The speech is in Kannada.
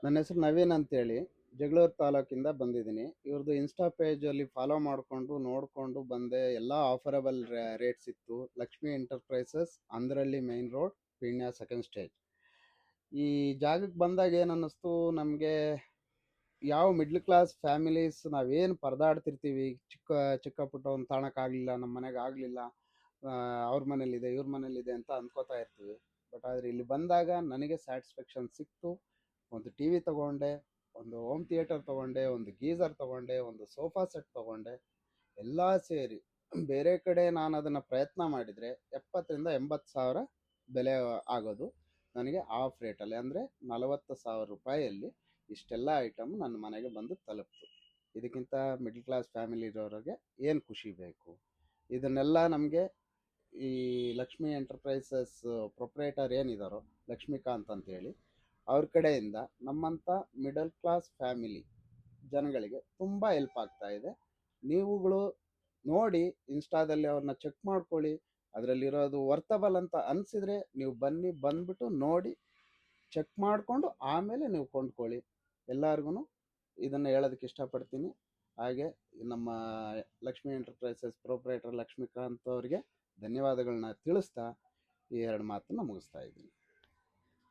ನನ್ನ ಹೆಸರು ನವೀನ್ ಅಂತೇಳಿ ಜಗಳೂರು ತಾಲೂಕಿಂದ ಬಂದಿದ್ದೀನಿ. ಇವ್ರದ್ದು ಇನ್ಸ್ಟಾ ಪೇಜಲ್ಲಿ ಫಾಲೋ ಮಾಡಿಕೊಂಡು ನೋಡಿಕೊಂಡು ಬಂದೆ. ಎಲ್ಲ ಆಫರಬಲ್ ರೇಟ್ಸ್ ಇತ್ತು. Lakshmi enterprises, Andrahalli main road, Peenya second stage. ಈ ಜಾಗಕ್ಕೆ ಬಂದಾಗ ಏನು ಅನ್ನಿಸ್ತು ನಮಗೆ, ಯಾವ ಮಿಡ್ಲ್ ಕ್ಲಾಸ್ ಫ್ಯಾಮಿಲೀಸ್ ನಾವೇನು ಪರದಾಡ್ತಿರ್ತೀವಿ, ಚಿಕ್ಕ ಚಿಕ್ಕ ಪುಟ್ಟ ಒಂದು ತಾಣಕ್ಕಾಗಲಿಲ್ಲ, ನಮ್ಮ ಮನೆಗೆ ಆಗಲಿಲ್ಲ, ಅವ್ರ ಮನೇಲಿದೆ ಇವ್ರ ಮನೇಲಿದೆ ಅಂತ ಅನ್ಕೋತಾ ಇರ್ತೀವಿ. ಬಟ್ ಆದರೆ ಇಲ್ಲಿ ಬಂದಾಗ ನನಗೆ ಸ್ಯಾಟಿಸ್ಫ್ಯಾಕ್ಷನ್ ಸಿಕ್ತು. ಒಂದು ಟಿ ವಿ ತೊಗೊಂಡೆ, ಒಂದು ಹೋಮ್ ಥಿಯೇಟರ್ ತೊಗೊಂಡೆ, ಒಂದು ಗೀಝರ್ ತೊಗೊಂಡೆ, ಒಂದು ಸೋಫಾ ಸೆಟ್ ತೊಗೊಂಡೆ. ಎಲ್ಲ ಸೇರಿ ಬೇರೆ ಕಡೆ ನಾನು ಅದನ್ನು ಪ್ರಯತ್ನ ಮಾಡಿದರೆ 70,000 ರಿಂದ 80,000 ಬೆಲೆ ಆಗೋದು. ನನಗೆ ಆಫ್ ರೇಟಲ್ಲಿ ಅಂದರೆ 40,000 ರೂಪಾಯಿಯಲ್ಲಿ ಇಷ್ಟೆಲ್ಲ ಐಟಮ್ ನನ್ನ ಮನೆಗೆ ಬಂದು ತಲುಪ್ತು. ಇದಕ್ಕಿಂತ ಮಿಡ್ಲ್ ಕ್ಲಾಸ್ ಫ್ಯಾಮಿಲಿ ಇರೋರಿಗೆ ಏನು ಖುಷಿ ಬೇಕು? ಇದನ್ನೆಲ್ಲ ನಮಗೆ ಈ ಲಕ್ಷ್ಮಿ ಎಂಟರ್ಪ್ರೈಸಸ್ ಪ್ರೊಪ್ರೈಟರ್ ಏನಿದಾರೋ, ಲಕ್ಷ್ಮೀಕಾಂತ್ ಅಂತೇಳಿ, ಅವ್ರ ಕಡೆಯಿಂದ ನಮ್ಮಂಥ ಮಿಡಲ್ ಕ್ಲಾಸ್ ಫ್ಯಾಮಿಲಿ ಜನಗಳಿಗೆ ತುಂಬ ಹೆಲ್ಪ್ ಆಗ್ತಾ ಇದೆ. ನೀವುಗಳು ನೋಡಿ ಇನ್ಸ್ಟಾದಲ್ಲಿ ಅವ್ರನ್ನ ಚೆಕ್ ಮಾಡ್ಕೊಳ್ಳಿ. ಅದರಲ್ಲಿರೋದು ವರ್ತಬಲ್ ಅಂತ ಅನಿಸಿದರೆ ನೀವು ಬಂದ್ಬಿಟ್ಟು ನೋಡಿ ಚೆಕ್ ಮಾಡಿಕೊಂಡು ಆಮೇಲೆ ನೀವು ಕೊಂಡ್ಕೊಳ್ಳಿ. ಎಲ್ಲರಿಗೂ ಇದನ್ನು ಹೇಳೋದಕ್ಕೆ ಇಷ್ಟಪಡ್ತೀನಿ. ಹಾಗೆ ನಮ್ಮ ಲಕ್ಷ್ಮಿ ಎಂಟರ್ಪ್ರೈಸಸ್ ಪ್ರೊಪ್ರೈಟರ್ ಲಕ್ಷ್ಮೀಕಾಂತ್ ಅವರಿಗೆ ಧನ್ಯವಾದಗಳನ್ನ ತಿಳಿಸ್ತಾ ಈ ಎರಡು ಮಾತನ್ನು ಮುಗಿಸ್ತಾ ಇದ್ದೀನಿ.